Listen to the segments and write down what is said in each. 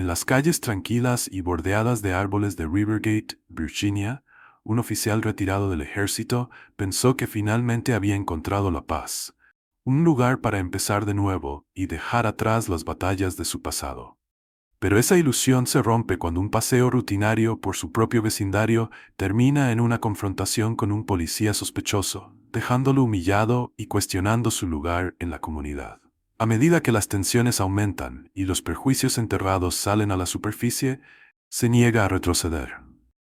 En las calles tranquilas y bordeadas de árboles de Rivergate, Virginia, un oficial retirado del ejército pensó que finalmente había encontrado la paz, un lugar para empezar de nuevo y dejar atrás las batallas de su pasado. Pero esa ilusión se rompe cuando un paseo rutinario por su propio vecindario termina en una confrontación con un policía sospechoso, dejándolo humillado y cuestionando su lugar en la comunidad. A medida que las tensiones aumentan y los prejuicios enterrados salen a la superficie, se niega a retroceder.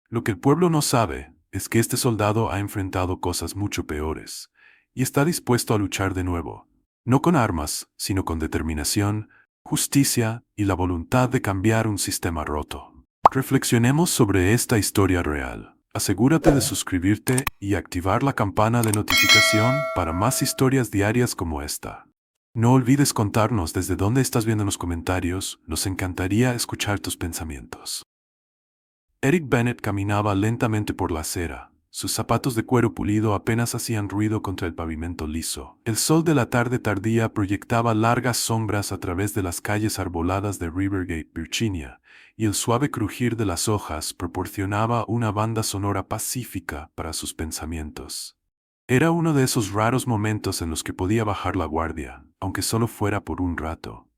Lo que el pueblo no sabe es que este soldado ha enfrentado cosas mucho peores y está dispuesto a luchar de nuevo, no con armas, sino con determinación, justicia y la voluntad de cambiar un sistema roto. Reflexionemos sobre esta historia real. Asegúrate de suscribirte y activar la campana de notificación para más historias diarias como esta. No olvides contarnos desde dónde estás viendo en los comentarios, nos encantaría escuchar tus pensamientos. Eric Bennett caminaba lentamente por la acera. Sus zapatos de cuero pulido apenas hacían ruido contra el pavimento liso. El sol de la tarde tardía proyectaba largas sombras a través de las calles arboladas de Rivergate, Virginia, y el suave crujir de las hojas proporcionaba una banda sonora pacífica para sus pensamientos. Era uno de esos raros momentos en los que podía bajar la guardia, aunque solo fuera por un rato.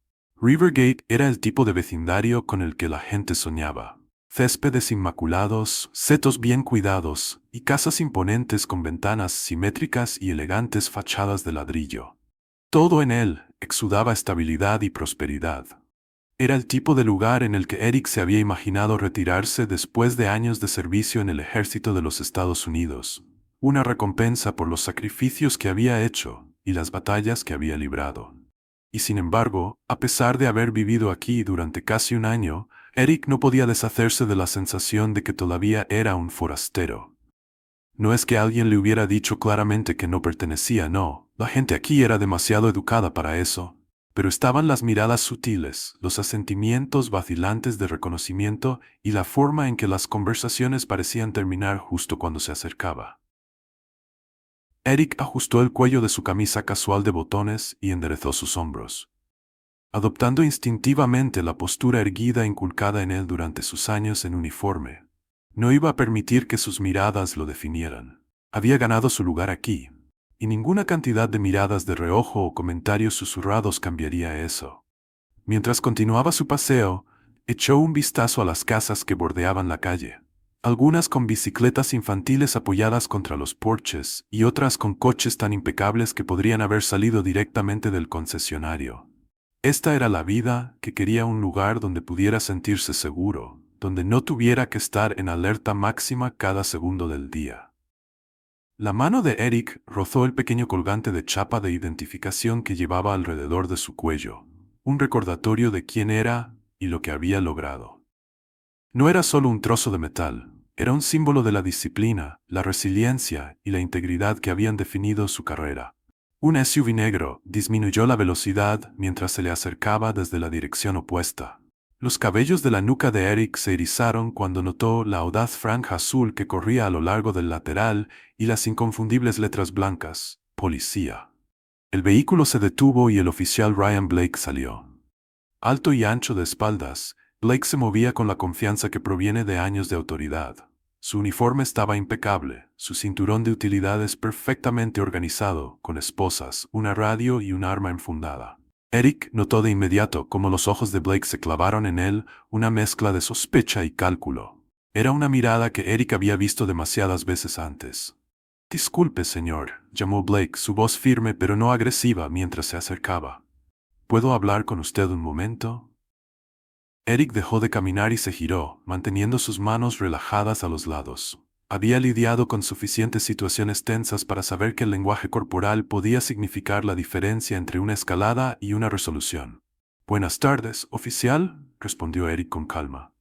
Rivergate era el tipo de vecindario con el que la gente soñaba. Céspedes inmaculados, setos bien cuidados y casas imponentes con ventanas simétricas y elegantes fachadas de ladrillo. Todo en él exudaba estabilidad y prosperidad. Era el tipo de lugar en el que Eric se había imaginado retirarse después de años de servicio en el ejército de los Estados Unidos, una recompensa por los sacrificios que había hecho y las batallas que había librado. Y sin embargo, a pesar de haber vivido aquí durante casi un año, Eric no podía deshacerse de la sensación de que todavía era un forastero. No es que alguien le hubiera dicho claramente que no pertenecía, no, la gente aquí era demasiado educada para eso, pero estaban las miradas sutiles, los asentimientos vacilantes de reconocimiento y la forma en que las conversaciones parecían terminar justo cuando se acercaba. Eric ajustó el cuello de su camisa casual de botones y enderezó sus hombros, adoptando instintivamente la postura erguida inculcada en él durante sus años en uniforme. No iba a permitir que sus miradas lo definieran. Había ganado su lugar aquí, y ninguna cantidad de miradas de reojo o comentarios susurrados cambiaría eso. Mientras continuaba su paseo, echó un vistazo a las casas que bordeaban la calle. Algunas con bicicletas infantiles apoyadas contra los porches y otras con coches tan impecables que podrían haber salido directamente del concesionario. Esta era la vida que quería, un lugar donde pudiera sentirse seguro, donde no tuviera que estar en alerta máxima cada segundo del día. La mano de Eric rozó el pequeño colgante de chapa de identificación que llevaba alrededor de su cuello, un recordatorio de quién era y lo que había logrado. No era solo un trozo de metal, era un símbolo de la disciplina, la resiliencia y la integridad que habían definido su carrera. Un SUV negro disminuyó la velocidad mientras se le acercaba desde la dirección opuesta. Los cabellos de la nuca de Eric se erizaron cuando notó la audaz franja azul que corría a lo largo del lateral y las inconfundibles letras blancas, policía. El vehículo se detuvo y el oficial Ryan Blake salió. Alto y ancho de espaldas, Blake se movía con la confianza que proviene de años de autoridad. Su uniforme estaba impecable, su cinturón de utilidades perfectamente organizado, con esposas, una radio y un arma enfundada. Eric notó de inmediato cómo los ojos de Blake se clavaron en él, una mezcla de sospecha y cálculo. Era una mirada que Eric había visto demasiadas veces antes. «Disculpe, señor», llamó Blake, su voz firme pero no agresiva mientras se acercaba. «¿Puedo hablar con usted un momento?» Eric dejó de caminar y se giró, manteniendo sus manos relajadas a los lados. Había lidiado con suficientes situaciones tensas para saber que el lenguaje corporal podía significar la diferencia entre una escalada y una resolución. «Buenas tardes, oficial», respondió Eric con calma.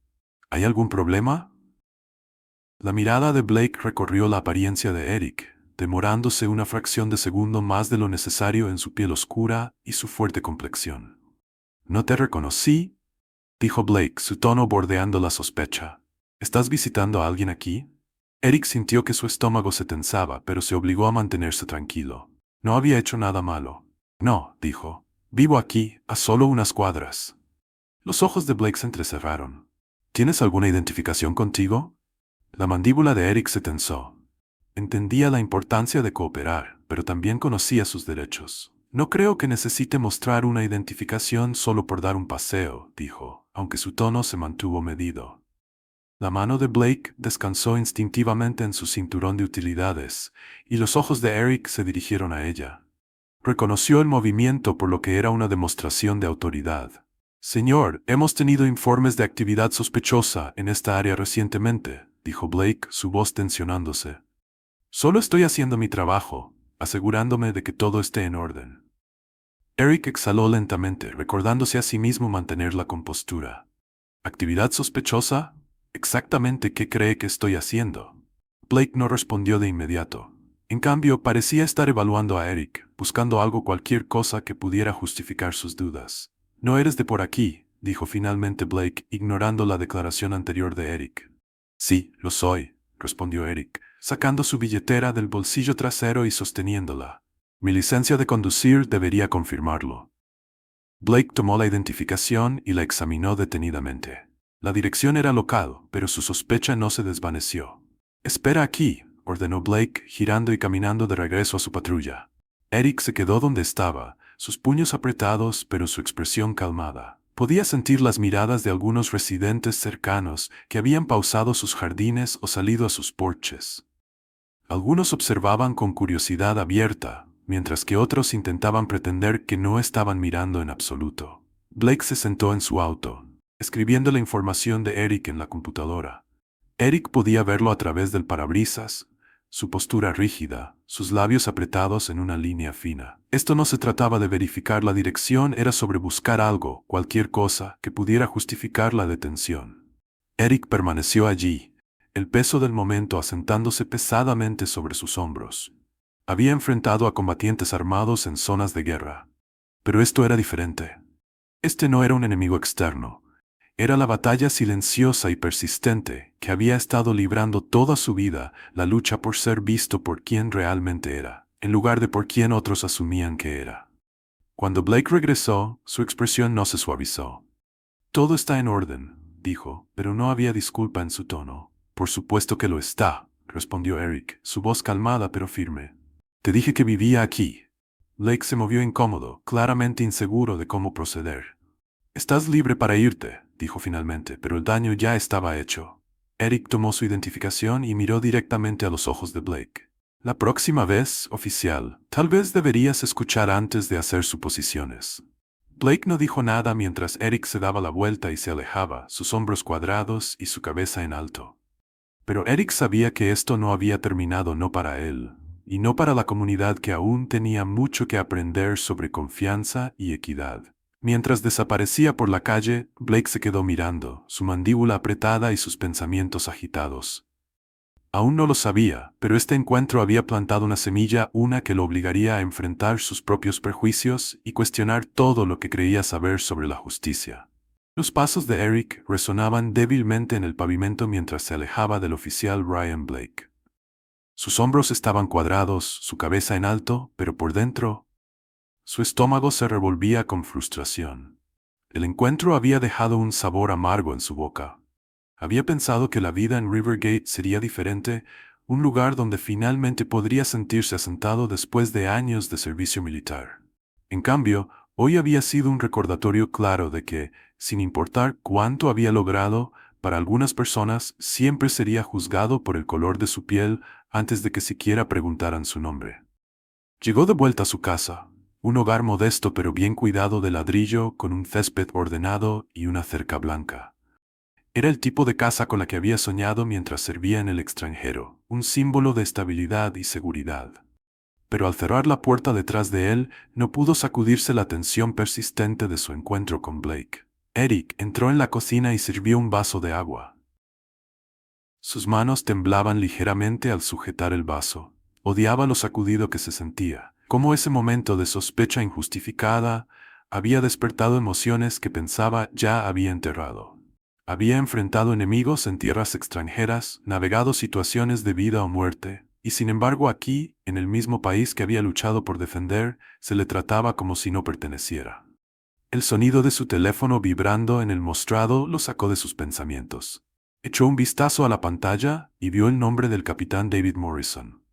«¿Hay algún problema?» La mirada de Blake recorrió la apariencia de Eric, demorándose una fracción de segundo más de lo necesario en su piel oscura y su fuerte complexión. «No te reconocí», dijo Blake, su tono bordeando la sospecha. «¿Estás visitando a alguien aquí?» Eric sintió que su estómago se tensaba, pero se obligó a mantenerse tranquilo. No había hecho nada malo. «No», dijo. «Vivo aquí, a solo unas cuadras». Los ojos de Blake se entrecerraron. ¿Tienes alguna identificación contigo? La mandíbula de Eric se tensó. Entendía la importancia de cooperar, pero también conocía sus derechos. No creo que necesite mostrar una identificación solo por dar un paseo, dijo, aunque su tono se mantuvo medido. La mano de Blake descansó instintivamente en su cinturón de utilidades, y los ojos de Eric se dirigieron a ella. Reconoció el movimiento por lo que era una demostración de autoridad. Señor, hemos tenido informes de actividad sospechosa en esta área recientemente, dijo Blake, su voz tensionándose. Solo estoy haciendo mi trabajo, asegurándome de que todo esté en orden. Eric exhaló lentamente, recordándose a sí mismo mantener la compostura. ¿Actividad sospechosa? ¿Exactamente qué cree que estoy haciendo? Blake no respondió de inmediato. En cambio, parecía estar evaluando a Eric, buscando cualquier cosa que pudiera justificar sus dudas. No eres de por aquí, dijo finalmente Blake, ignorando la declaración anterior de Eric. Sí, lo soy, respondió Eric, sacando su billetera del bolsillo trasero y sosteniéndola. Mi licencia de conducir debería confirmarlo. Blake tomó la identificación y la examinó detenidamente. La dirección era local, pero su sospecha no se desvaneció. Espera aquí, ordenó Blake, girando y caminando de regreso a su patrulla. Eric se quedó donde estaba, sus puños apretados pero su expresión calmada. Podía sentir las miradas de algunos residentes cercanos que habían pausado sus jardines o salido a sus porches. Algunos observaban con curiosidad abierta, mientras que otros intentaban pretender que no estaban mirando en absoluto. Blake se sentó en su auto, escribiendo la información de Eric en la computadora. Eric podía verlo a través del parabrisas, su postura rígida, sus labios apretados en una línea fina. Esto no se trataba de verificar la dirección, era sobre buscar algo, cualquier cosa, que pudiera justificar la detención. Eric permaneció allí, el peso del momento asentándose pesadamente sobre sus hombros. Había enfrentado a combatientes armados en zonas de guerra. Pero esto era diferente. Este no era un enemigo externo. Era la batalla silenciosa y persistente que había estado librando toda su vida, la lucha por ser visto por quien realmente era, en lugar de por quien otros asumían que era. Cuando Blake regresó, su expresión no se suavizó. Todo está en orden, dijo, pero no había disculpa en su tono. Por supuesto que lo está, respondió Eric, su voz calmada pero firme. Te dije que vivía aquí. Blake se movió incómodo, claramente inseguro de cómo proceder. Estás libre para irte, dijo finalmente, pero el daño ya estaba hecho. Eric tomó su identificación y miró directamente a los ojos de Blake. La próxima vez, oficial, tal vez deberías escuchar antes de hacer suposiciones. Blake no dijo nada mientras Eric se daba la vuelta y se alejaba, sus hombros cuadrados y su cabeza en alto. Pero Eric sabía que esto no había terminado no para él, y no para la comunidad que aún tenía mucho que aprender sobre confianza y equidad. Mientras desaparecía por la calle, Blake se quedó mirando, su mandíbula apretada y sus pensamientos agitados. Aún no lo sabía, pero este encuentro había plantado una semilla, una que lo obligaría a enfrentar sus propios prejuicios y cuestionar todo lo que creía saber sobre la justicia. Los pasos de Eric resonaban débilmente en el pavimento mientras se alejaba del oficial Ryan Blake. Sus hombros estaban cuadrados, su cabeza en alto, pero por dentro, su estómago se revolvía con frustración. El encuentro había dejado un sabor amargo en su boca. Había pensado que la vida en Rivergate sería diferente, un lugar donde finalmente podría sentirse asentado después de años de servicio militar. En cambio, hoy había sido un recordatorio claro de que, sin importar cuánto había logrado, para algunas personas siempre sería juzgado por el color de su piel antes de que siquiera preguntaran su nombre. Llegó de vuelta a su casa, un hogar modesto pero bien cuidado de ladrillo con un césped ordenado y una cerca blanca. Era el tipo de casa con la que había soñado mientras servía en el extranjero, un símbolo de estabilidad y seguridad. Pero al cerrar la puerta detrás de él, no pudo sacudirse la tensión persistente de su encuentro con Blake. Eric entró en la cocina y sirvió un vaso de agua. Sus manos temblaban ligeramente al sujetar el vaso. Odiaba lo sacudido que se sentía, como ese momento de sospecha injustificada había despertado emociones que pensaba ya había enterrado. Había enfrentado enemigos en tierras extranjeras, navegado situaciones de vida o muerte, y sin embargo aquí, en el mismo país que había luchado por defender, se le trataba como si no perteneciera. El sonido de su teléfono vibrando en el mostrado lo sacó de sus pensamientos. Echó un vistazo a la pantalla y vio el nombre del capitán David Morrison.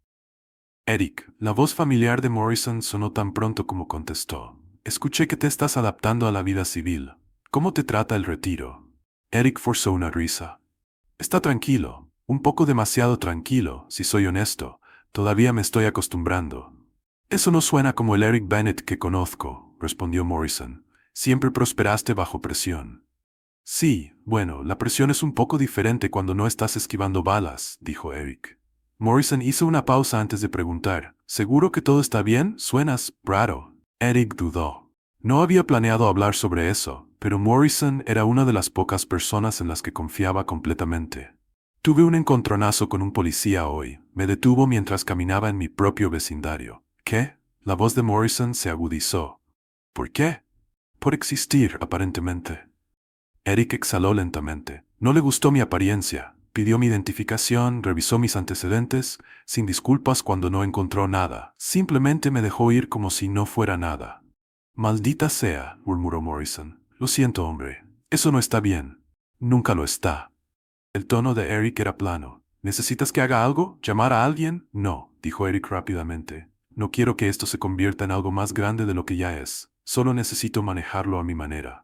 Eric, la voz familiar de Morrison sonó tan pronto como contestó. Escuché que te estás adaptando a la vida civil. ¿Cómo te trata el retiro? Eric forzó una risa. Está tranquilo, un poco demasiado tranquilo, si soy honesto. Todavía me estoy acostumbrando. Eso no suena como el Eric Bennett que conozco, respondió Morrison. Siempre prosperaste bajo presión. Sí, bueno, la presión es un poco diferente cuando no estás esquivando balas, dijo Eric. Morrison hizo una pausa antes de preguntar. ¿Seguro que todo está bien? Suenas raro. Eric dudó. No había planeado hablar sobre eso, pero Morrison era una de las pocas personas en las que confiaba completamente. Tuve un encontronazo con un policía hoy. Me detuvo mientras caminaba en mi propio vecindario. ¿Qué? La voz de Morrison se agudizó. ¿Por qué? Por existir, aparentemente. Eric exhaló lentamente. No le gustó mi apariencia. Pidió mi identificación, revisó mis antecedentes, sin disculpas cuando no encontró nada. Simplemente me dejó ir como si no fuera nada. Maldita sea, murmuró Morrison. Lo siento, hombre. Eso no está bien. Nunca lo está. El tono de Eric era plano. ¿Necesitas que haga algo? ¿Llamar a alguien? No, dijo Eric rápidamente. No quiero que esto se convierta en algo más grande de lo que ya es. Solo necesito manejarlo a mi manera.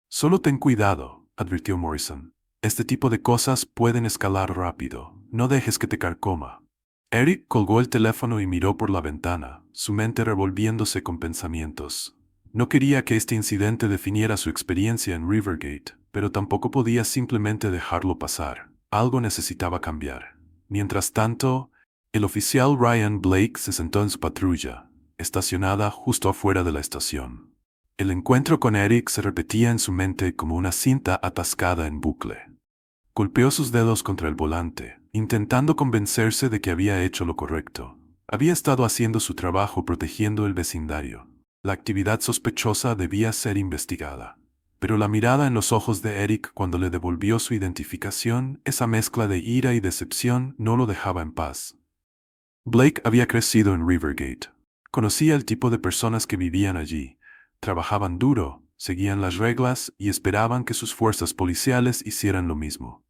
Solo ten cuidado, advirtió Morrison. Este tipo de cosas pueden escalar rápido. No dejes que te carcoma. Eric colgó el teléfono y miró por la ventana, su mente revolviéndose con pensamientos. No quería que este incidente definiera su experiencia en Rivergate, pero tampoco podía simplemente dejarlo pasar. Algo necesitaba cambiar. Mientras tanto, el oficial Ryan Blake se sentó en su patrulla, estacionada justo afuera de la estación. El encuentro con Eric se repetía en su mente como una cinta atascada en bucle. Golpeó sus dedos contra el volante, intentando convencerse de que había hecho lo correcto. Había estado haciendo su trabajo protegiendo el vecindario. La actividad sospechosa debía ser investigada. Pero la mirada en los ojos de Eric cuando le devolvió su identificación, esa mezcla de ira y decepción, no lo dejaba en paz. Blake había crecido en Rivergate. Conocía el tipo de personas que vivían allí. Trabajaban duro, seguían las reglas y esperaban que sus fuerzas policiales hicieran lo mismo.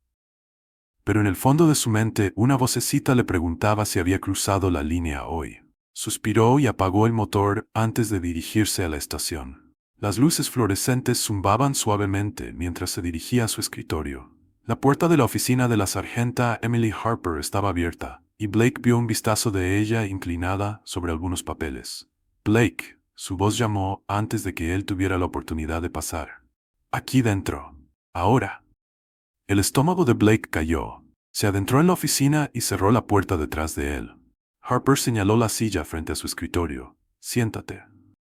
Pero en el fondo de su mente una vocecita le preguntaba si había cruzado la línea hoy. Suspiró y apagó el motor antes de dirigirse a la estación. Las luces fluorescentes zumbaban suavemente mientras se dirigía a su escritorio. La puerta de la oficina de la sargenta Emily Harper estaba abierta, y Blake vio un vistazo de ella inclinada sobre algunos papeles. Blake. Su voz llamó antes de que él tuviera la oportunidad de pasar. Aquí dentro. Ahora. El estómago de Blake cayó. Se adentró en la oficina y cerró la puerta detrás de él. Harper señaló la silla frente a su escritorio. Siéntate.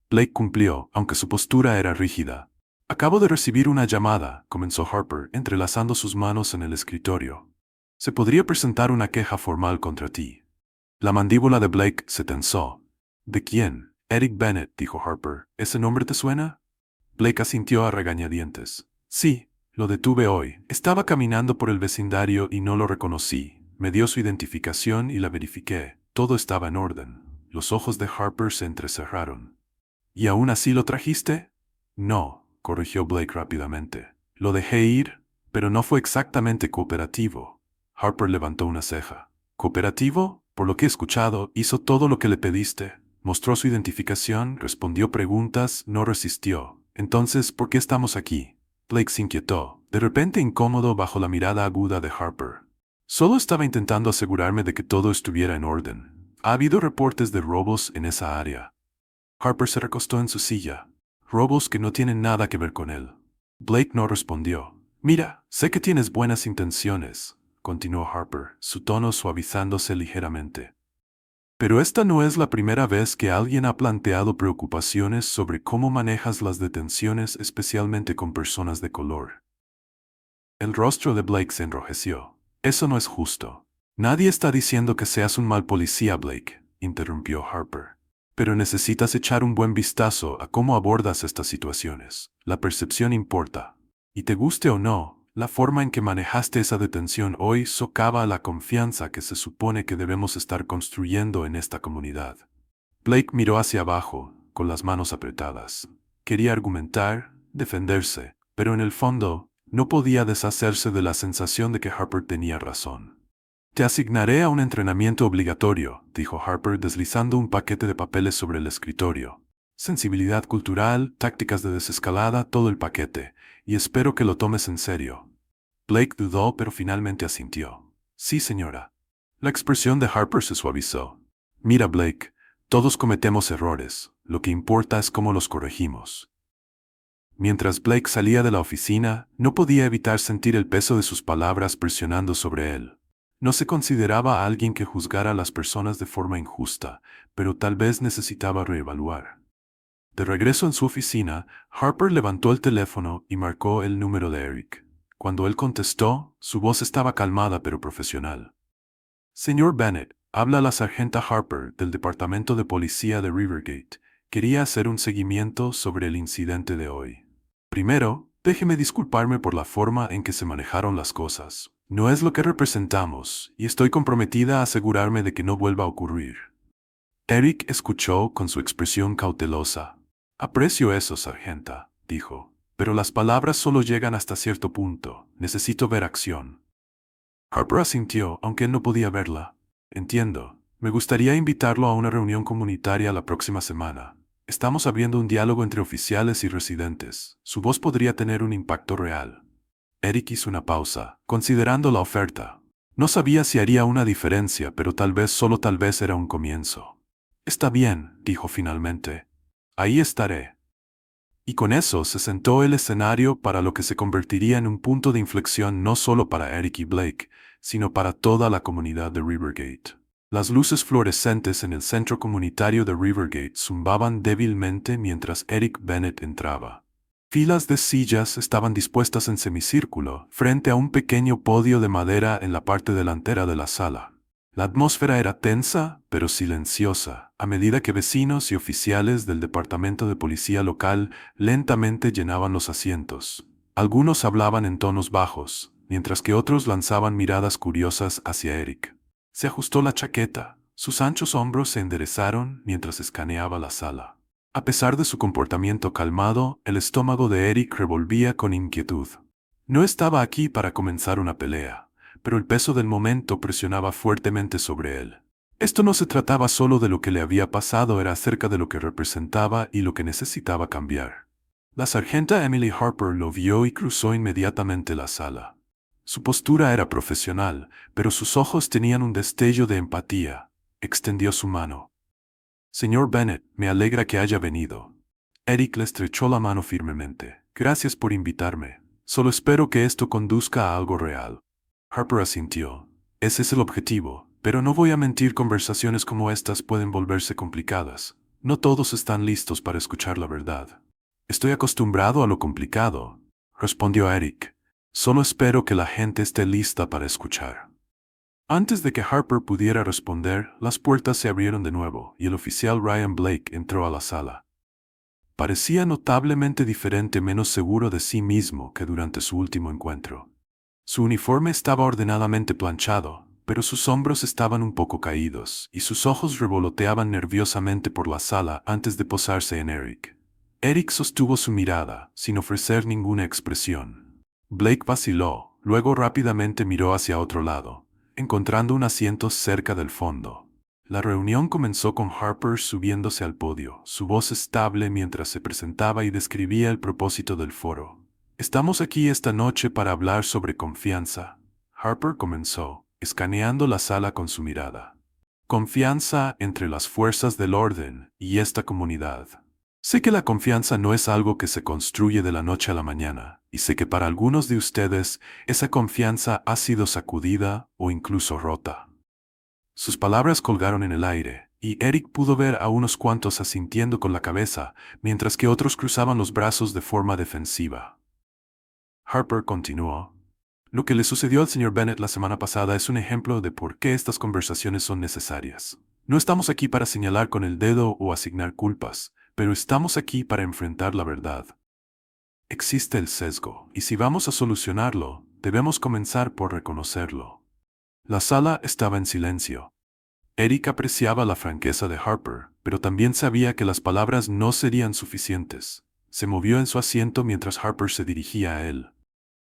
Blake cumplió, aunque su postura era rígida. Acabo de recibir una llamada, comenzó Harper, entrelazando sus manos en el escritorio. Se podría presentar una queja formal contra ti. La mandíbula de Blake se tensó. ¿De quién? Eric Bennett, dijo Harper. ¿Ese nombre te suena? Blake asintió a regañadientes. Sí, lo detuve hoy. Estaba caminando por el vecindario y no lo reconocí. Me dio su identificación y la verifiqué. Todo estaba en orden. Los ojos de Harper se entrecerraron. ¿Y aún así lo trajiste? No, corrigió Blake rápidamente. Lo dejé ir, pero no fue exactamente cooperativo. Harper levantó una ceja. ¿Cooperativo? Por lo que he escuchado, hizo todo lo que le pediste. Mostró su identificación, respondió preguntas, no resistió. Entonces, ¿por qué estamos aquí? Blake se inquietó, de repente incómodo bajo la mirada aguda de Harper. Solo estaba intentando asegurarme de que todo estuviera en orden. Ha habido reportes de robos en esa área. Harper se recostó en su silla. Robos que no tienen nada que ver con él. Blake no respondió. Mira, sé que tienes buenas intenciones, continuó Harper, su tono suavizándose ligeramente. Pero esta no es la primera vez que alguien ha planteado preocupaciones sobre cómo manejas las detenciones, especialmente con personas de color. El rostro de Blake se enrojeció. Eso no es justo. Nadie está diciendo que seas un mal policía, Blake, interrumpió Harper. Pero necesitas echar un buen vistazo a cómo abordas estas situaciones. La percepción importa. Y te guste o no, la forma en que manejaste esa detención hoy socava la confianza que se supone que debemos estar construyendo en esta comunidad. Blake miró hacia abajo, con las manos apretadas. Quería argumentar, defenderse, pero en el fondo, no podía deshacerse de la sensación de que Harper tenía razón. Te asignaré a un entrenamiento obligatorio, dijo Harper deslizando un paquete de papeles sobre el escritorio. Sensibilidad cultural, tácticas de desescalada, todo el paquete, y espero que lo tomes en serio. Blake dudó, pero finalmente asintió. Sí, señora. La expresión de Harper se suavizó. Mira, Blake, todos cometemos errores, lo que importa es cómo los corregimos. Mientras Blake salía de la oficina, no podía evitar sentir el peso de sus palabras presionando sobre él. No se consideraba a alguien que juzgara a las personas de forma injusta, pero tal vez necesitaba reevaluar. De regreso en su oficina, Harper levantó el teléfono y marcó el número de Eric. Cuando él contestó, su voz estaba calmada pero profesional. Señor Bennett, habla la sargenta Harper del Departamento de Policía de Rivergate. Quería hacer un seguimiento sobre el incidente de hoy. Primero, déjeme disculparme por la forma en que se manejaron las cosas. No es lo que representamos, y estoy comprometida a asegurarme de que no vuelva a ocurrir. Eric escuchó con su expresión cautelosa. Aprecio eso, sargenta, dijo, pero las palabras solo llegan hasta cierto punto. Necesito ver acción. Harper asintió, aunque él no podía verla. Entiendo. Me gustaría invitarlo a una reunión comunitaria la próxima semana. Estamos abriendo un diálogo entre oficiales y residentes. Su voz podría tener un impacto real. Eric hizo una pausa, considerando la oferta. No sabía si haría una diferencia, pero tal vez, solo tal vez, era un comienzo. Está bien, dijo finalmente. Ahí estaré. Y con eso se sentó el escenario para lo que se convertiría en un punto de inflexión no solo para Eric y Blake, sino para toda la comunidad de Rivergate. Las luces fluorescentes en el centro comunitario de Rivergate zumbaban débilmente mientras Eric Bennett entraba. Filas de sillas estaban dispuestas en semicírculo, frente a un pequeño podio de madera en la parte delantera de la sala. La atmósfera era tensa, pero silenciosa, a medida que vecinos y oficiales del departamento de policía local lentamente llenaban los asientos. Algunos hablaban en tonos bajos, mientras que otros lanzaban miradas curiosas hacia Eric. Se ajustó la chaqueta, sus anchos hombros se enderezaron mientras escaneaba la sala. A pesar de su comportamiento calmado, el estómago de Eric revolvía con inquietud. No estaba aquí para comenzar una pelea, pero el peso del momento presionaba fuertemente sobre él. Esto no se trataba solo de lo que le había pasado, era acerca de lo que representaba y lo que necesitaba cambiar. La sargenta Emily Harper lo vio y cruzó inmediatamente la sala. Su postura era profesional, pero sus ojos tenían un destello de empatía. Extendió su mano. Señor Bennett, me alegra que haya venido. Eric le estrechó la mano firmemente. Gracias por invitarme. Solo espero que esto conduzca a algo real. Harper asintió. Ese es el objetivo, pero no voy a mentir, conversaciones como estas pueden volverse complicadas. No todos están listos para escuchar la verdad. Estoy acostumbrado a lo complicado, respondió Eric. Solo espero que la gente esté lista para escuchar. Antes de que Harper pudiera responder, las puertas se abrieron de nuevo y el oficial Ryan Blake entró a la sala. Parecía notablemente diferente, menos seguro de sí mismo que durante su último encuentro. Su uniforme estaba ordenadamente planchado, pero sus hombros estaban un poco caídos y sus ojos revoloteaban nerviosamente por la sala antes de posarse en Eric. Eric sostuvo su mirada, sin ofrecer ninguna expresión. Blake vaciló, luego rápidamente miró hacia otro lado, encontrando un asiento cerca del fondo. La reunión comenzó con Harper subiéndose al podio, su voz estable mientras se presentaba y describía el propósito del foro. Estamos aquí esta noche para hablar sobre confianza. Harper comenzó, escaneando la sala con su mirada. Confianza entre las fuerzas del orden y esta comunidad. Sé que la confianza no es algo que se construye de la noche a la mañana, y sé que para algunos de ustedes esa confianza ha sido sacudida o incluso rota. Sus palabras colgaron en el aire, y Eric pudo ver a unos cuantos asintiendo con la cabeza, mientras que otros cruzaban los brazos de forma defensiva. Harper continuó. Lo que le sucedió al señor Bennett la semana pasada es un ejemplo de por qué estas conversaciones son necesarias. No estamos aquí para señalar con el dedo o asignar culpas, pero estamos aquí para enfrentar la verdad. Existe el sesgo, y si vamos a solucionarlo, debemos comenzar por reconocerlo. La sala estaba en silencio. Eric apreciaba la franqueza de Harper, pero también sabía que las palabras no serían suficientes. Se movió en su asiento mientras Harper se dirigía a él.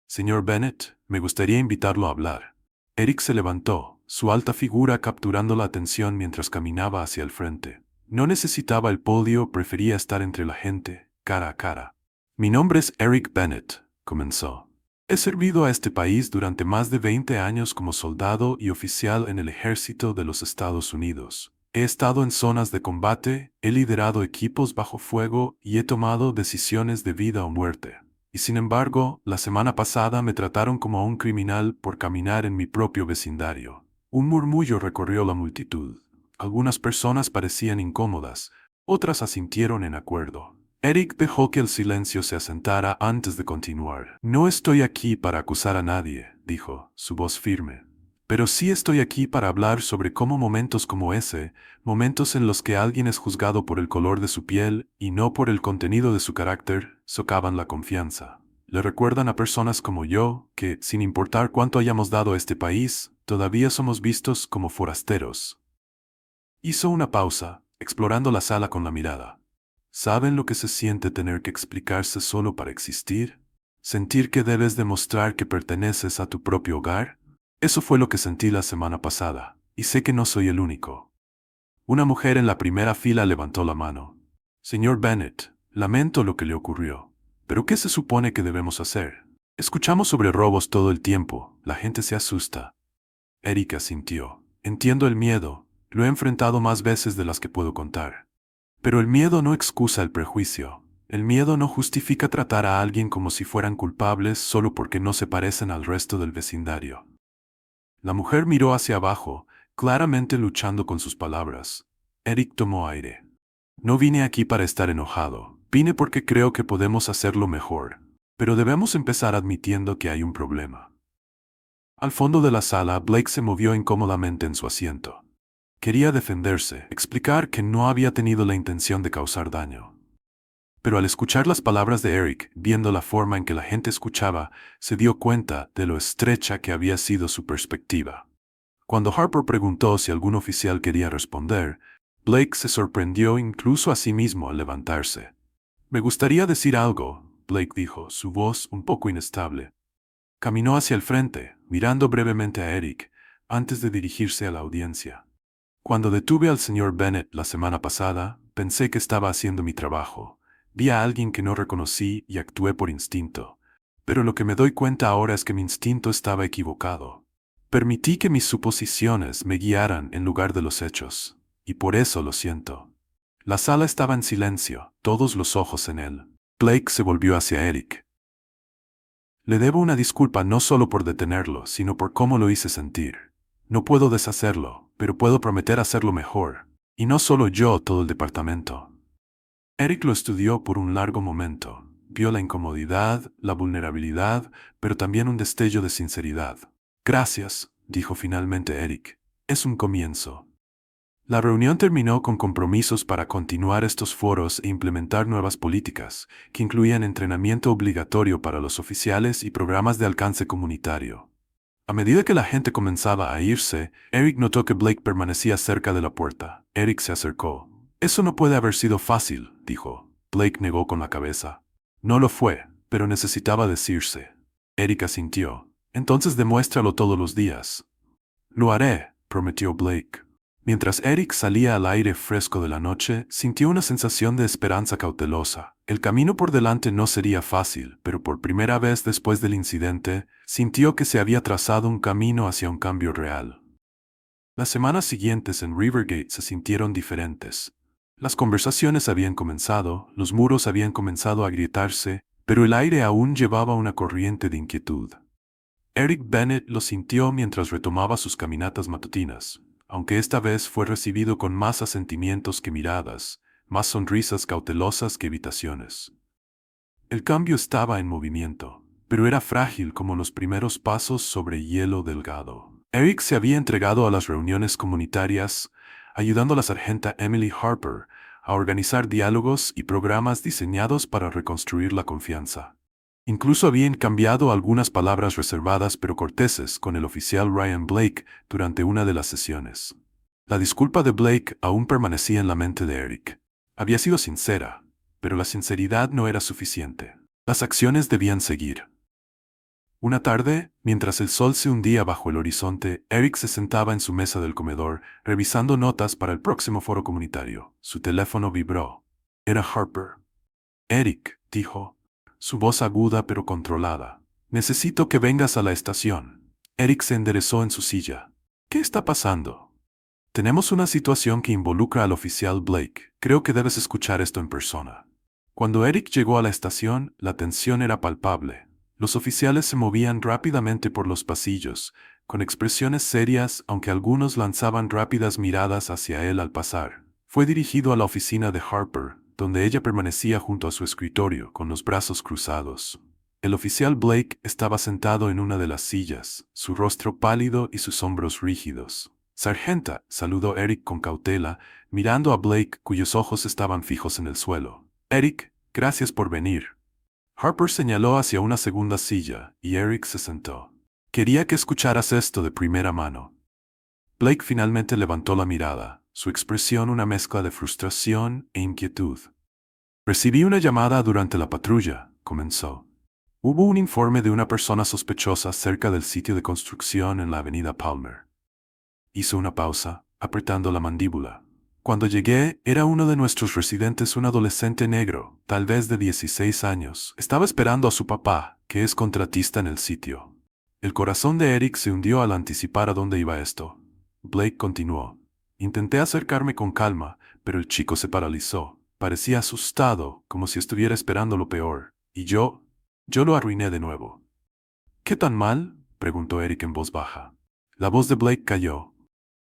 Señor Bennett, me gustaría invitarlo a hablar. Eric se levantó, su alta figura capturando la atención mientras caminaba hacia el frente. No necesitaba el podio, prefería estar entre la gente, cara a cara. Mi nombre es Eric Bennett, comenzó. He servido a este país durante más de 20 años como soldado y oficial en el ejército de los Estados Unidos. He estado en zonas de combate, he liderado equipos bajo fuego y he tomado decisiones de vida o muerte. Y sin embargo, la semana pasada me trataron como a un criminal por caminar en mi propio vecindario. Un murmullo recorrió la multitud. Algunas personas parecían incómodas, otras asintieron en acuerdo. Eric dejó que el silencio se asentara antes de continuar. No estoy aquí para acusar a nadie, dijo, su voz firme. Pero sí estoy aquí para hablar sobre cómo momentos como ese, momentos en los que alguien es juzgado por el color de su piel y no por el contenido de su carácter, socavan la confianza. Le recuerdan a personas como yo, que, sin importar cuánto hayamos dado a este país, todavía somos vistos como forasteros. Hizo una pausa, explorando la sala con la mirada. ¿Saben lo que se siente tener que explicarse solo para existir? ¿Sentir que debes demostrar que perteneces a tu propio hogar? Eso fue lo que sentí la semana pasada, y sé que no soy el único. Una mujer en la primera fila levantó la mano. Señor Bennett, lamento lo que le ocurrió. ¿Pero qué se supone que debemos hacer? Escuchamos sobre robos todo el tiempo, la gente se asusta. Erika asintió. Entiendo el miedo, lo he enfrentado más veces de las que puedo contar. Pero el miedo no excusa el prejuicio. El miedo no justifica tratar a alguien como si fueran culpables solo porque no se parecen al resto del vecindario. La mujer miró hacia abajo, claramente luchando con sus palabras. Eric tomó aire. No vine aquí para estar enojado. Vine porque creo que podemos hacerlo mejor. Pero debemos empezar admitiendo que hay un problema. Al fondo de la sala, Blake se movió incómodamente en su asiento. Quería defenderse, explicar que no había tenido la intención de causar daño. Pero al escuchar las palabras de Eric, viendo la forma en que la gente escuchaba, se dio cuenta de lo estrecha que había sido su perspectiva. Cuando Harper preguntó si algún oficial quería responder, Blake se sorprendió incluso a sí mismo al levantarse. Me gustaría decir algo, Blake dijo, su voz un poco inestable. Caminó hacia el frente, mirando brevemente a Eric, antes de dirigirse a la audiencia. Cuando detuve al señor Bennett la semana pasada, pensé que estaba haciendo mi trabajo. Vi a alguien que no reconocí y actué por instinto. Pero lo que me doy cuenta ahora es que mi instinto estaba equivocado. Permití que mis suposiciones me guiaran en lugar de los hechos. Y por eso lo siento. La sala estaba en silencio, todos los ojos en él. Blake se volvió hacia Eric. Le debo una disculpa no solo por detenerlo, sino por cómo lo hice sentir. No puedo deshacerlo, pero puedo prometer hacerlo mejor. Y no solo yo, todo el departamento. Eric lo estudió por un largo momento. Vio la incomodidad, la vulnerabilidad, pero también un destello de sinceridad. Gracias, dijo finalmente Eric. Es un comienzo. La reunión terminó con compromisos para continuar estos foros e implementar nuevas políticas, que incluían entrenamiento obligatorio para los oficiales y programas de alcance comunitario. A medida que la gente comenzaba a irse, Eric notó que Blake permanecía cerca de la puerta. Eric se acercó. Eso no puede haber sido fácil, dijo. Blake negó con la cabeza. No lo fue, pero necesitaba decirse. Eric asintió. Entonces demuéstralo todos los días. Lo haré, prometió Blake. Mientras Eric salía al aire fresco de la noche, sintió una sensación de esperanza cautelosa. El camino por delante no sería fácil, pero por primera vez después del incidente, sintió que se había trazado un camino hacia un cambio real. Las semanas siguientes en Rivergate se sintieron diferentes. Las conversaciones habían comenzado, los muros habían comenzado a agrietarse, pero el aire aún llevaba una corriente de inquietud. Eric Bennett lo sintió mientras retomaba sus caminatas matutinas, aunque esta vez fue recibido con más asentimientos que miradas, más sonrisas cautelosas que evitaciones. El cambio estaba en movimiento, pero era frágil como los primeros pasos sobre hielo delgado. Eric se había entregado a las reuniones comunitarias, ayudando a la sargenta Emily Harper a organizar diálogos y programas diseñados para reconstruir la confianza. Incluso habían cambiado algunas palabras reservadas pero corteses con el oficial Ryan Blake durante una de las sesiones. La disculpa de Blake aún permanecía en la mente de Eric. Había sido sincera, pero la sinceridad no era suficiente. Las acciones debían seguir. Una tarde, mientras el sol se hundía bajo el horizonte, Eric se sentaba en su mesa del comedor, revisando notas para el próximo foro comunitario. Su teléfono vibró. Era Harper. Eric, dijo, su voz aguda pero controlada. Necesito que vengas a la estación. Eric se enderezó en su silla. ¿Qué está pasando? Tenemos una situación que involucra al oficial Blake. Creo que debes escuchar esto en persona. Cuando Eric llegó a la estación, la tensión era palpable. Los oficiales se movían rápidamente por los pasillos, con expresiones serias, aunque algunos lanzaban rápidas miradas hacia él al pasar. Fue dirigido a la oficina de Harper, donde ella permanecía junto a su escritorio, con los brazos cruzados. El oficial Blake estaba sentado en una de las sillas, su rostro pálido y sus hombros rígidos. «Sargenta», saludó Eric con cautela, mirando a Blake, cuyos ojos estaban fijos en el suelo. «Eric, gracias por venir». Harper señaló hacia una segunda silla, y Eric se sentó. «Quería que escucharas esto de primera mano». Blake finalmente levantó la mirada, su expresión una mezcla de frustración e inquietud. «Recibí una llamada durante la patrulla», comenzó. «Hubo un informe de una persona sospechosa cerca del sitio de construcción en la avenida Palmer». Hizo una pausa, apretando la mandíbula. «Cuando llegué, era uno de nuestros residentes, un adolescente negro, tal vez de 16 años. Estaba esperando a su papá, que es contratista en el sitio». El corazón de Eric se hundió al anticipar a dónde iba esto. Blake continuó. «Intenté acercarme con calma, pero el chico se paralizó. Parecía asustado, como si estuviera esperando lo peor. Y yo lo arruiné de nuevo». «¿Qué tan mal?», preguntó Eric en voz baja. La voz de Blake cayó.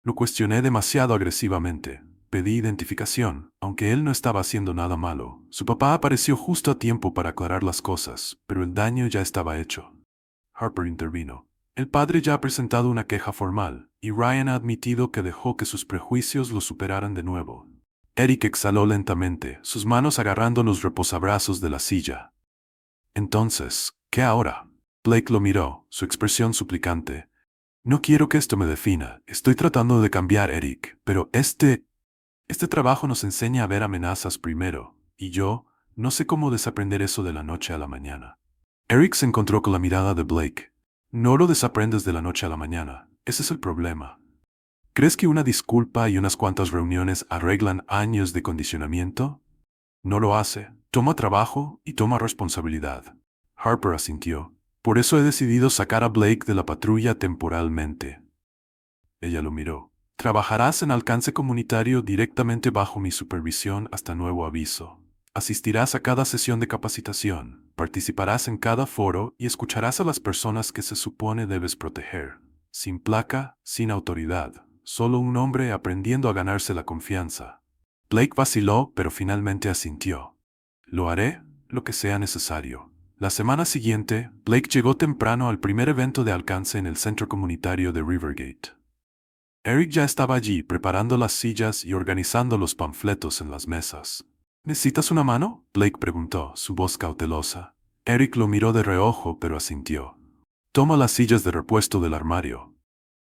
«Lo cuestioné demasiado agresivamente. Pedí identificación, aunque él no estaba haciendo nada malo. Su papá apareció justo a tiempo para aclarar las cosas, pero el daño ya estaba hecho». Harper intervino. «El padre ya ha presentado una queja formal, y Ryan ha admitido que dejó que sus prejuicios lo superaran de nuevo». Eric exhaló lentamente, sus manos agarrando los reposabrazos de la silla. «Entonces, ¿qué ahora?». Blake lo miró, su expresión suplicante. «No quiero que esto me defina. Estoy tratando de cambiar, Eric, pero este trabajo nos enseña a ver amenazas primero, y yo no sé cómo desaprender eso de la noche a la mañana». Eric se encontró con la mirada de Blake. «No lo desaprendes de la noche a la mañana. Ese es el problema. ¿Crees que una disculpa y unas cuantas reuniones arreglan años de condicionamiento? No lo hace. Toma trabajo y toma responsabilidad». Harper asintió. «Por eso he decidido sacar a Blake de la patrulla temporalmente». Ella lo miró. «Trabajarás en alcance comunitario directamente bajo mi supervisión hasta nuevo aviso. Asistirás a cada sesión de capacitación, participarás en cada foro y escucharás a las personas que se supone debes proteger. Sin placa, sin autoridad, solo un hombre aprendiendo a ganarse la confianza». Blake vaciló, pero finalmente asintió. «Lo haré, lo que sea necesario». La semana siguiente, Blake llegó temprano al primer evento de alcance en el centro comunitario de Rivergate. Eric ya estaba allí preparando las sillas y organizando los panfletos en las mesas. «¿Necesitas una mano?», Blake preguntó, su voz cautelosa. Eric lo miró de reojo, pero asintió. «Toma las sillas de repuesto del armario».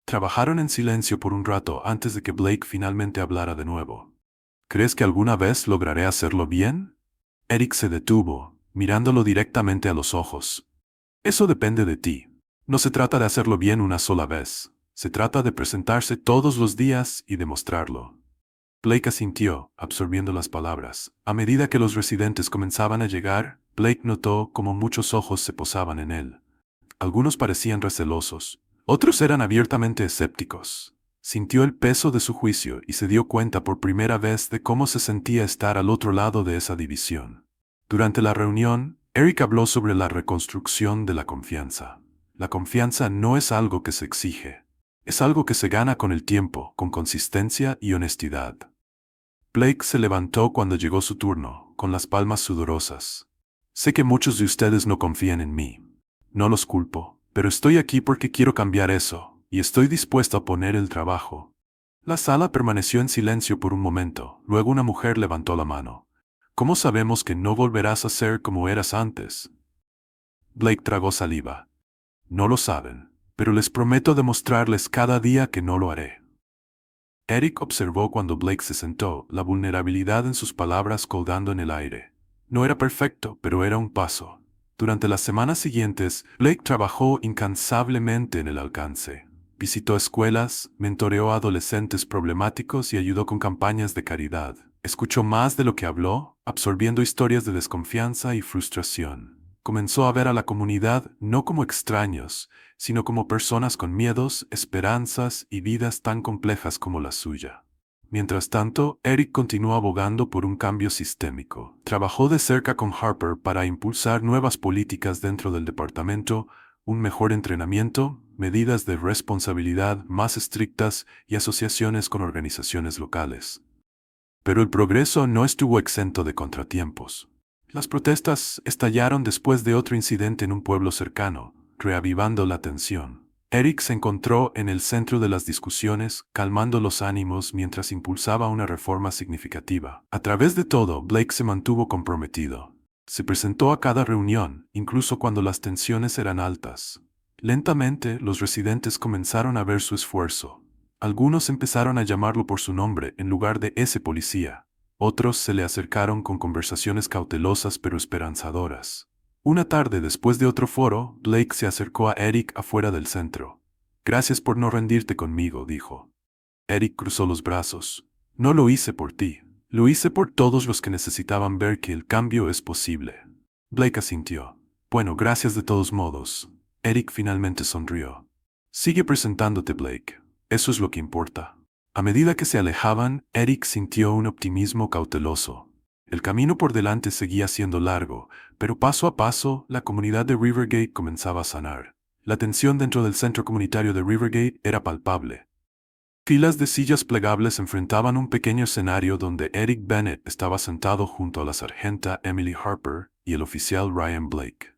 Trabajaron en silencio por un rato antes de que Blake finalmente hablara de nuevo. «¿Crees que alguna vez lograré hacerlo bien?». Eric se detuvo, mirándolo directamente a los ojos. «Eso depende de ti. No se trata de hacerlo bien una sola vez. Se trata de presentarse todos los días y demostrarlo». Blake asintió, absorbiendo las palabras. A medida que los residentes comenzaban a llegar, Blake notó cómo muchos ojos se posaban en él. Algunos parecían recelosos, otros eran abiertamente escépticos. Sintió el peso de su juicio y se dio cuenta por primera vez de cómo se sentía estar al otro lado de esa división. Durante la reunión, Eric habló sobre la reconstrucción de la confianza. La confianza no es algo que se exige. Es algo que se gana con el tiempo, con consistencia y honestidad. Blake se levantó cuando llegó su turno, con las palmas sudorosas. «Sé que muchos de ustedes no confían en mí. No los culpo, pero estoy aquí porque quiero cambiar eso, y estoy dispuesto a poner el trabajo». La sala permaneció en silencio por un momento, luego una mujer levantó la mano. «¿Cómo sabemos que no volverás a ser como eras antes?». Blake tragó saliva. «No lo saben, pero les prometo demostrarles cada día que no lo haré». Eric observó cuando Blake se sentó, la vulnerabilidad en sus palabras colgando en el aire. No era perfecto, pero era un paso. Durante las semanas siguientes, Blake trabajó incansablemente en el alcance. Visitó escuelas, mentoreó a adolescentes problemáticos y ayudó con campañas de caridad. Escuchó más de lo que habló, absorbiendo historias de desconfianza y frustración. Comenzó a ver a la comunidad no como extraños, sino como personas con miedos, esperanzas y vidas tan complejas como la suya. Mientras tanto, Eric continuó abogando por un cambio sistémico. Trabajó de cerca con Harper para impulsar nuevas políticas dentro del departamento, un mejor entrenamiento, medidas de responsabilidad más estrictas y asociaciones con organizaciones locales. Pero el progreso no estuvo exento de contratiempos. Las protestas estallaron después de otro incidente en un pueblo cercano, reavivando la tensión. Eric se encontró en el centro de las discusiones, calmando los ánimos mientras impulsaba una reforma significativa. A través de todo, Blake se mantuvo comprometido. Se presentó a cada reunión, incluso cuando las tensiones eran altas. Lentamente, los residentes comenzaron a ver su esfuerzo. Algunos empezaron a llamarlo por su nombre en lugar de ese policía. Otros se le acercaron con conversaciones cautelosas pero esperanzadoras. Una tarde después de otro foro, Blake se acercó a Eric afuera del centro. «Gracias por no rendirte conmigo», dijo. Eric cruzó los brazos. «No lo hice por ti. Lo hice por todos los que necesitaban ver que el cambio es posible». Blake asintió. «Bueno, gracias de todos modos». Eric finalmente sonrió. «Sigue presentándote, Blake. Eso es lo que importa». A medida que se alejaban, Eric sintió un optimismo cauteloso. El camino por delante seguía siendo largo, pero paso a paso, la comunidad de Rivergate comenzaba a sanar. La tensión dentro del centro comunitario de Rivergate era palpable. Filas de sillas plegables enfrentaban un pequeño escenario donde Eric Bennett estaba sentado junto a la sargenta Emily Harper y el oficial Ryan Blake.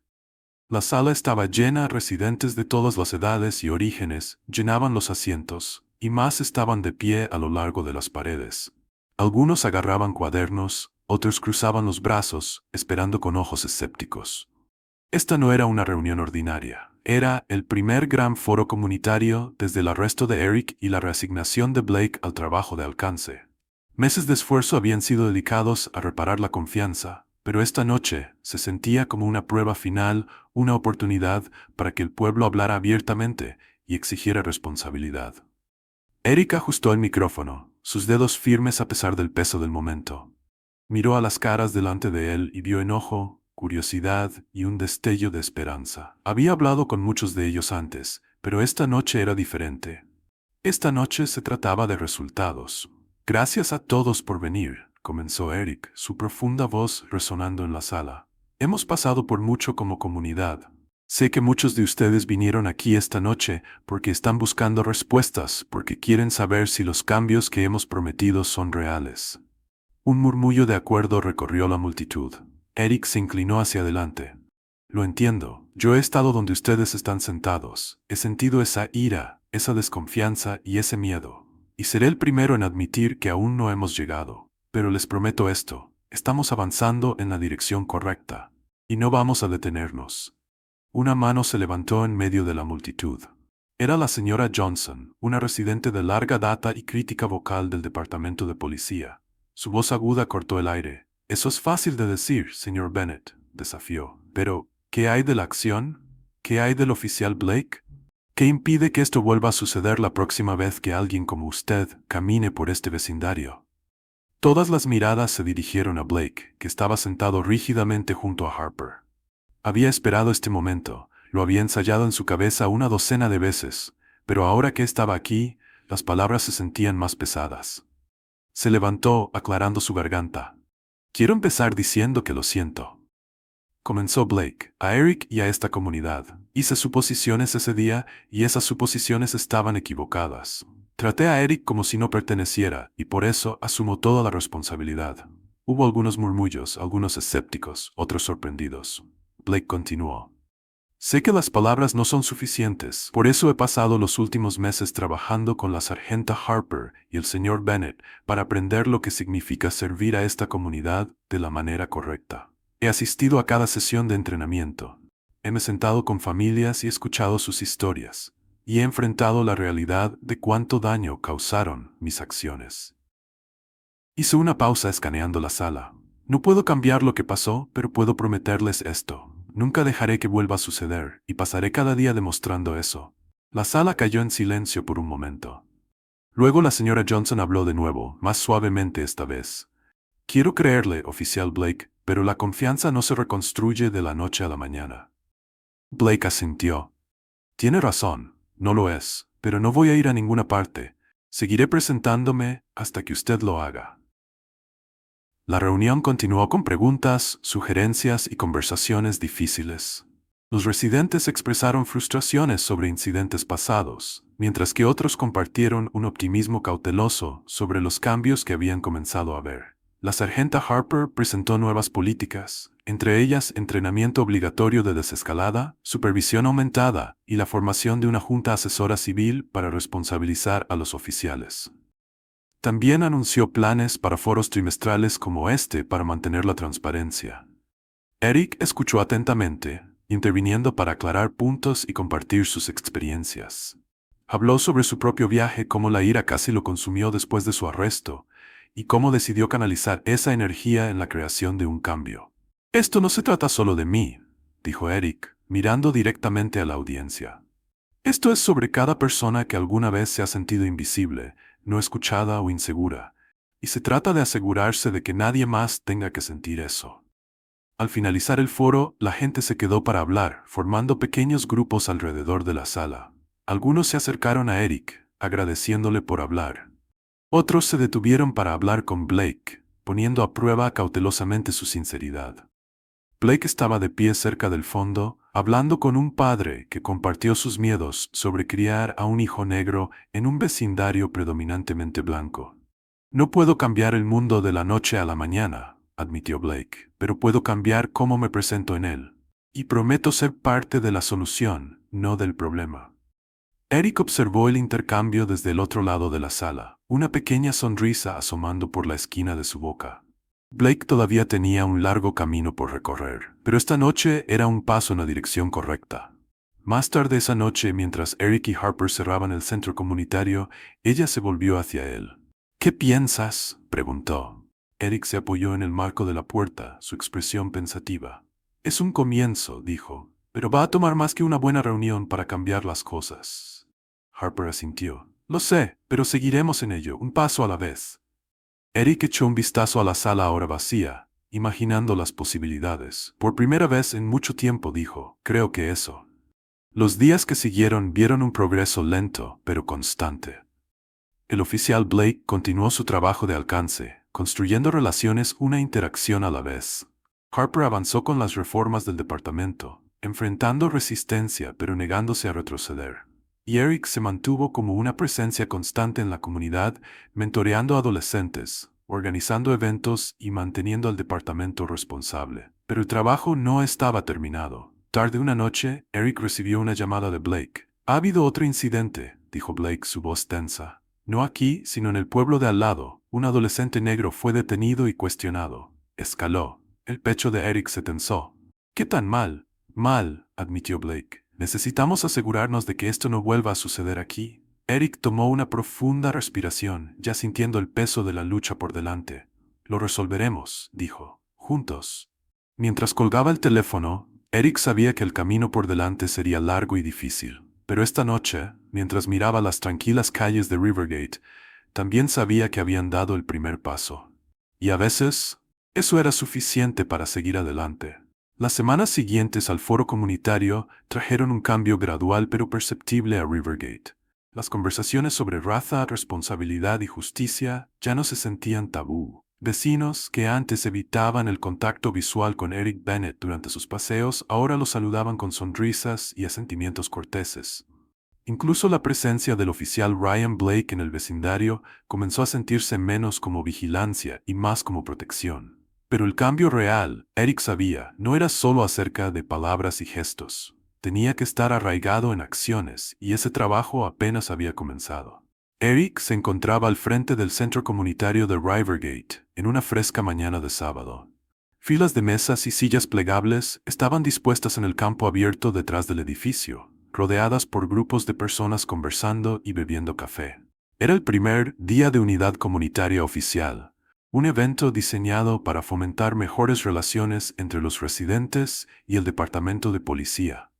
La sala estaba llena, residentes de todas las edades y orígenes llenaban los asientos, y más estaban de pie a lo largo de las paredes. Algunos agarraban cuadernos, otros cruzaban los brazos, esperando con ojos escépticos. Esta no era una reunión ordinaria. Era el primer gran foro comunitario desde el arresto de Eric y la reasignación de Blake al trabajo de alcance. Meses de esfuerzo habían sido dedicados a reparar la confianza, pero esta noche se sentía como una prueba final, una oportunidad para que el pueblo hablara abiertamente y exigiera responsabilidad. Eric ajustó el micrófono, sus dedos firmes a pesar del peso del momento. Miró a las caras delante de él y vio enojo, curiosidad y un destello de esperanza. Había hablado con muchos de ellos antes, pero esta noche era diferente. Esta noche se trataba de resultados. «Gracias a todos por venir», comenzó Eric, su profunda voz resonando en la sala. «Hemos pasado por mucho como comunidad. Sé que muchos de ustedes vinieron aquí esta noche porque están buscando respuestas, porque quieren saber si los cambios que hemos prometido son reales». Un murmullo de acuerdo recorrió la multitud. Eric se inclinó hacia adelante. «Lo entiendo. Yo he estado donde ustedes están sentados. He sentido esa ira, esa desconfianza y ese miedo. Y seré el primero en admitir que aún no hemos llegado. Pero les prometo esto. Estamos avanzando en la dirección correcta. Y no vamos a detenernos». Una mano se levantó en medio de la multitud. Era la señora Johnson, una residente de larga data y crítica vocal del departamento de policía. Su voz aguda cortó el aire. «Eso es fácil de decir, señor Bennett», desafió. «Pero, ¿qué hay de la acción? ¿Qué hay del oficial Blake? ¿Qué impide que esto vuelva a suceder la próxima vez que alguien como usted camine por este vecindario?» Todas las miradas se dirigieron a Blake, que estaba sentado rígidamente junto a Harper. Había esperado este momento, lo había ensayado en su cabeza una docena de veces, pero ahora que estaba aquí, las palabras se sentían más pesadas. Se levantó, aclarando su garganta. «Quiero empezar diciendo que lo siento», comenzó Blake, «a Eric y a esta comunidad. Hice suposiciones ese día y esas suposiciones estaban equivocadas. Traté a Eric como si no perteneciera y por eso asumo toda la responsabilidad». Hubo algunos murmullos, algunos escépticos, otros sorprendidos. Blake continuó. «Sé que las palabras no son suficientes, por eso he pasado los últimos meses trabajando con la sargenta Harper y el señor Bennett para aprender lo que significa servir a esta comunidad de la manera correcta. He asistido a cada sesión de entrenamiento. Me sentado con familias y escuchado sus historias, y he enfrentado la realidad de cuánto daño causaron mis acciones». Hizo una pausa escaneando la sala. No puedo cambiar lo que pasó, pero puedo prometerles esto. Nunca dejaré que vuelva a suceder, y pasaré cada día demostrando eso. La sala cayó en silencio por un momento. Luego la señora Johnson habló de nuevo, más suavemente esta vez. Quiero creerle, oficial Blake, pero la confianza no se reconstruye de la noche a la mañana. Blake asintió. Tiene razón, no lo es, pero no voy a ir a ninguna parte. Seguiré presentándome hasta que usted lo haga. La reunión continuó con preguntas, sugerencias y conversaciones difíciles. Los residentes expresaron frustraciones sobre incidentes pasados, mientras que otros compartieron un optimismo cauteloso sobre los cambios que habían comenzado a ver. La sargenta Harper presentó nuevas políticas, entre ellas entrenamiento obligatorio de desescalada, supervisión aumentada y la formación de una junta asesora civil para responsabilizar a los oficiales. También anunció planes para foros trimestrales como este para mantener la transparencia. Eric escuchó atentamente, interviniendo para aclarar puntos y compartir sus experiencias. Habló sobre su propio viaje, cómo la ira casi lo consumió después de su arresto, y cómo decidió canalizar esa energía en la creación de un cambio. Esto no se trata solo de mí, dijo Eric, mirando directamente a la audiencia. Esto es sobre cada persona que alguna vez se ha sentido invisible, no escuchada o insegura, y se trata de asegurarse de que nadie más tenga que sentir eso. Al finalizar el foro, la gente se quedó para hablar, formando pequeños grupos alrededor de la sala. Algunos se acercaron a Eric, agradeciéndole por hablar. Otros se detuvieron para hablar con Blake, poniendo a prueba cautelosamente su sinceridad. Blake estaba de pie cerca del fondo, hablando con un padre que compartió sus miedos sobre criar a un hijo negro en un vecindario predominantemente blanco. No puedo cambiar el mundo de la noche a la mañana, admitió Blake, pero puedo cambiar cómo me presento en él. Y prometo ser parte de la solución, no del problema. Eric observó el intercambio desde el otro lado de la sala, una pequeña sonrisa asomando por la esquina de su boca. Blake todavía tenía un largo camino por recorrer, pero esta noche era un paso en la dirección correcta. Más tarde esa noche, mientras Eric y Harper cerraban el centro comunitario, ella se volvió hacia él. ¿Qué piensas?, preguntó. Eric se apoyó en el marco de la puerta, su expresión pensativa. Es un comienzo, dijo, pero va a tomar más que una buena reunión para cambiar las cosas. Harper asintió. Lo sé, pero seguiremos en ello, un paso a la vez. Eric echó un vistazo a la sala ahora vacía, imaginando las posibilidades. Por primera vez en mucho tiempo dijo, creo que eso. Los días que siguieron vieron un progreso lento, pero constante. El oficial Blake continuó su trabajo de alcance, construyendo relaciones una interacción a la vez. Harper avanzó con las reformas del departamento, enfrentando resistencia pero negándose a retroceder. Y Eric se mantuvo como una presencia constante en la comunidad, mentoreando a adolescentes, organizando eventos y manteniendo al departamento responsable. Pero el trabajo no estaba terminado. Tarde una noche, Eric recibió una llamada de Blake. «Ha habido otro incidente», dijo Blake, su voz tensa. «No aquí, sino en el pueblo de al lado. Un adolescente negro fue detenido y cuestionado. Escaló». El pecho de Eric se tensó. «¿Qué tan mal?» «Mal», admitió Blake. «Necesitamos asegurarnos de que esto no vuelva a suceder aquí». Eric tomó una profunda respiración, ya sintiendo el peso de la lucha por delante. «Lo resolveremos», dijo, «juntos». Mientras colgaba el teléfono, Eric sabía que el camino por delante sería largo y difícil. Pero esta noche, mientras miraba las tranquilas calles de Rivergate, también sabía que habían dado el primer paso. Y a veces, eso era suficiente para seguir adelante. Las semanas siguientes al foro comunitario trajeron un cambio gradual pero perceptible a Rivergate. Las conversaciones sobre raza, responsabilidad y justicia ya no se sentían tabú. Vecinos que antes evitaban el contacto visual con Eric Bennett durante sus paseos ahora lo saludaban con sonrisas y asentimientos corteses. Incluso la presencia del oficial Ryan Blake en el vecindario comenzó a sentirse menos como vigilancia y más como protección. Pero el cambio real, Eric sabía, no era solo acerca de palabras y gestos. Tenía que estar arraigado en acciones, y ese trabajo apenas había comenzado. Eric se encontraba al frente del centro comunitario de Rivergate, en una fresca mañana de sábado. Filas de mesas y sillas plegables estaban dispuestas en el campo abierto detrás del edificio, rodeadas por grupos de personas conversando y bebiendo café. Era el primer día de unidad comunitaria oficial, Un evento diseñado para fomentar mejores relaciones entre los residentes y el departamento de policía.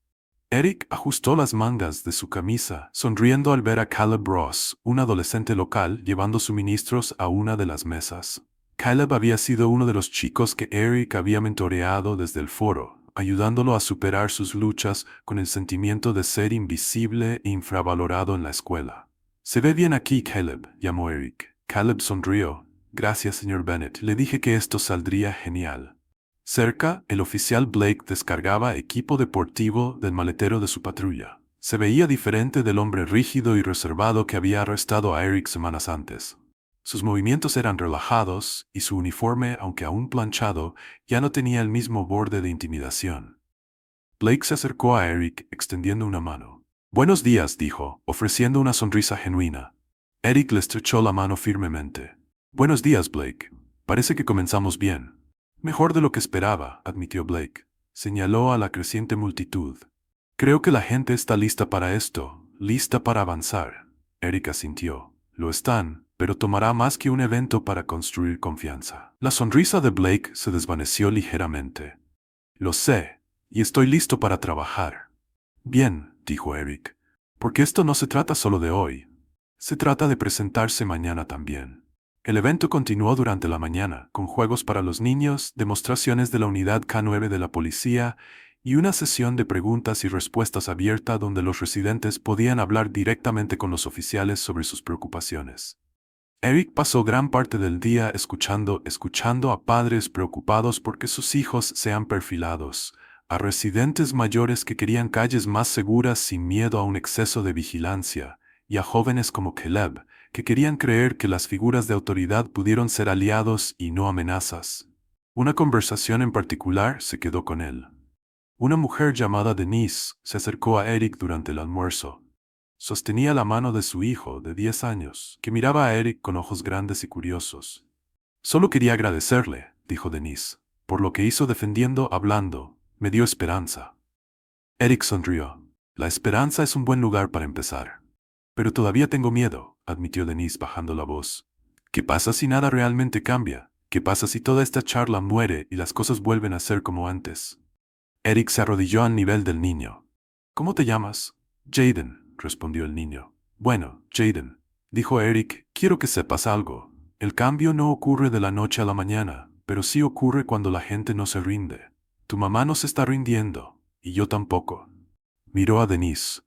Eric ajustó las mangas de su camisa, sonriendo al ver a Caleb Ross, un adolescente local, llevando suministros a una de las mesas. Caleb había sido uno de los chicos que Eric había mentoreado desde el foro, ayudándolo a superar sus luchas con el sentimiento de ser invisible e infravalorado en la escuela. «Se ve bien aquí, Caleb», llamó Eric. Caleb sonrió. «Gracias, señor Bennett. Le dije que esto saldría genial». Cerca, el oficial Blake descargaba equipo deportivo del maletero de su patrulla. Se veía diferente del hombre rígido y reservado que había arrestado a Eric semanas antes. Sus movimientos eran relajados, y su uniforme, aunque aún planchado, ya no tenía el mismo borde de intimidación. Blake se acercó a Eric, extendiendo una mano. «Buenos días», dijo, ofreciendo una sonrisa genuina. Eric le estrechó la mano firmemente. «Buenos días, Blake. Parece que comenzamos bien». «Mejor de lo que esperaba», admitió Blake. Señaló a la creciente multitud. «Creo que la gente está lista para esto, lista para avanzar». Eric asintió. «Lo están, pero tomará más que un evento para construir confianza». La sonrisa de Blake se desvaneció ligeramente. «Lo sé, y estoy listo para trabajar». «Bien», dijo Eric, «porque esto no se trata solo de hoy. Se trata de presentarse mañana también». El evento continuó durante la mañana, con juegos para los niños, demostraciones de la unidad K9 de la policía y una sesión de preguntas y respuestas abierta donde los residentes podían hablar directamente con los oficiales sobre sus preocupaciones. Eric pasó gran parte del día escuchando a padres preocupados porque sus hijos sean perfilados, a residentes mayores que querían calles más seguras sin miedo a un exceso de vigilancia, y a jóvenes como Caleb, que querían creer que las figuras de autoridad pudieron ser aliados y no amenazas. Una conversación en particular se quedó con él. Una mujer llamada Denise se acercó a Eric durante el almuerzo. Sostenía la mano de su hijo, de 10 años, que miraba a Eric con ojos grandes y curiosos. «Solo quería agradecerle», dijo Denise, «por lo que hizo defendiendo, hablando. Me dio esperanza». Eric sonrió. «La esperanza es un buen lugar para empezar». «Pero todavía tengo miedo», admitió Denise bajando la voz. «¿Qué pasa si nada realmente cambia? ¿Qué pasa si toda esta charla muere y las cosas vuelven a ser como antes?» Eric se arrodilló al nivel del niño. «¿Cómo te llamas?» «Jaden», respondió el niño. «Bueno, Jaden», dijo Eric, «quiero que sepas algo. El cambio no ocurre de la noche a la mañana, pero sí ocurre cuando la gente no se rinde. Tu mamá no se está rindiendo, y yo tampoco». Miró a Denise.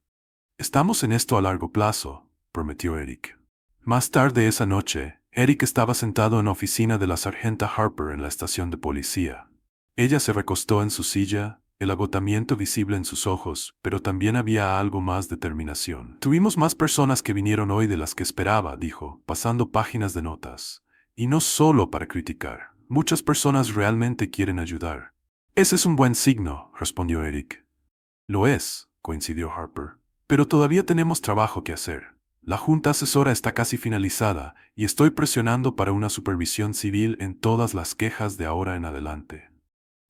«Estamos en esto a largo plazo», prometió Eric. Más tarde esa noche, Eric estaba sentado en la oficina de la sargenta Harper en la estación de policía. Ella se recostó en su silla, el agotamiento visible en sus ojos, pero también había algo más determinación. «Tuvimos más personas que vinieron hoy de las que esperaba», dijo, pasando páginas de notas. «Y no solo para criticar. Muchas personas realmente quieren ayudar». «Ese es un buen signo», respondió Eric. «Lo es», coincidió Harper. «Pero todavía tenemos trabajo que hacer. La junta asesora está casi finalizada y estoy presionando para una supervisión civil en todas las quejas de ahora en adelante».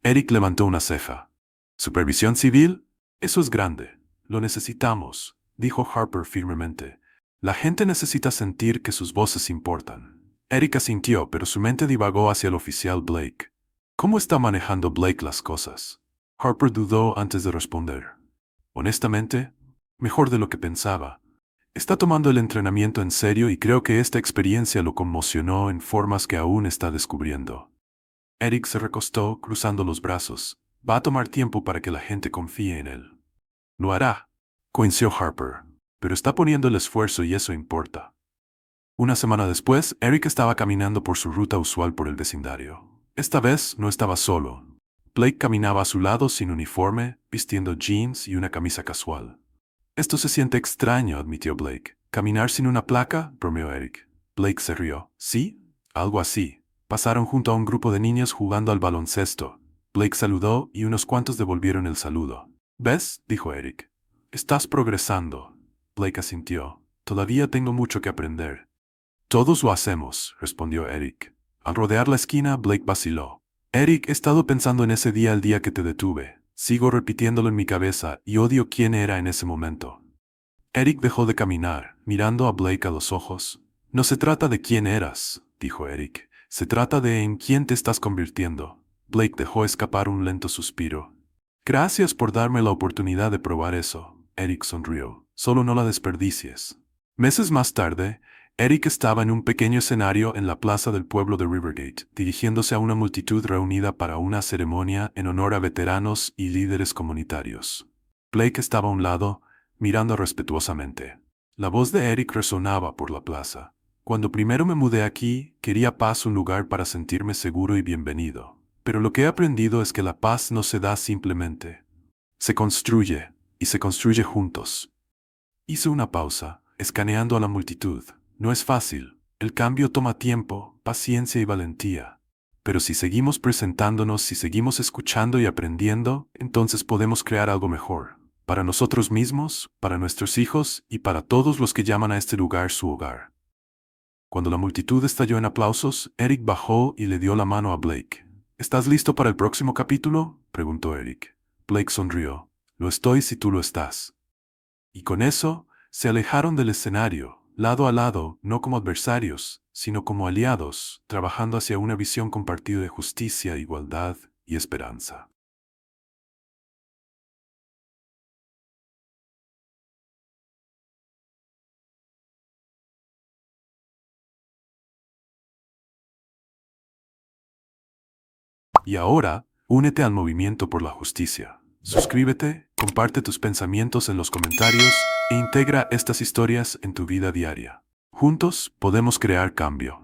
Eric levantó una ceja. «¿Supervisión civil? Eso es grande. Lo necesitamos», dijo Harper firmemente. «La gente necesita sentir que sus voces importan». Eric asintió, pero su mente divagó hacia el oficial Blake. «¿Cómo está manejando Blake las cosas?» Harper dudó antes de responder. «Honestamente, mejor de lo que pensaba. Está tomando el entrenamiento en serio y creo que esta experiencia lo conmocionó en formas que aún está descubriendo». Eric se recostó, cruzando los brazos. «Va a tomar tiempo para que la gente confíe en él». «Lo hará», coincidió Harper, «pero está poniendo el esfuerzo y eso importa». Una semana después, Eric estaba caminando por su ruta usual por el vecindario. Esta vez no estaba solo. Blake caminaba a su lado sin uniforme, vistiendo jeans y una camisa casual. «Esto se siente extraño», admitió Blake. «¿Caminar sin una placa?», bromeó Eric. Blake se rió. «¿Sí? Algo así». Pasaron junto a un grupo de niños jugando al baloncesto. Blake saludó y unos cuantos devolvieron el saludo. «¿Ves?», dijo Eric. «Estás progresando». Blake asintió. «Todavía tengo mucho que aprender». «Todos lo hacemos», respondió Eric. Al rodear la esquina, Blake vaciló. «Eric, he estado pensando en ese día el día que te detuve. Sigo repitiéndolo en mi cabeza y odio quién era en ese momento». Eric dejó de caminar, mirando a Blake a los ojos. «No se trata de quién eras», dijo Eric. Se trata de en quién te estás convirtiendo. Blake dejó escapar un lento suspiro. Gracias por darme la oportunidad de probar eso. Eric sonrió. Solo no la desperdicies. Meses más tarde, Eric estaba en un pequeño escenario en la plaza del pueblo de Rivergate, dirigiéndose a una multitud reunida para una ceremonia en honor a veteranos y líderes comunitarios. Blake estaba a un lado, mirando respetuosamente. La voz de Eric resonaba por la plaza. Cuando primero me mudé aquí, quería paz, un lugar para sentirme seguro y bienvenido. Pero lo que he aprendido es que la paz no se da simplemente. Se construye, y se construye juntos. Hice una pausa, escaneando a la multitud. No es fácil. El cambio toma tiempo, paciencia y valentía. Pero si seguimos presentándonos, si seguimos escuchando y aprendiendo, entonces podemos crear algo mejor. Para nosotros mismos, para nuestros hijos y para todos los que llaman a este lugar su hogar. Cuando la multitud estalló en aplausos, Eric bajó y le dio la mano a Blake. ¿Estás listo para el próximo capítulo?, preguntó Eric. Blake sonrió. Lo estoy si tú lo estás. Y con eso, se alejaron del escenario, lado a lado, no como adversarios, sino como aliados, trabajando hacia una visión compartida de justicia, igualdad y esperanza. Y ahora, únete al movimiento por la justicia. Suscríbete, comparte tus pensamientos en los comentarios e integra estas historias en tu vida diaria. Juntos podemos crear cambio.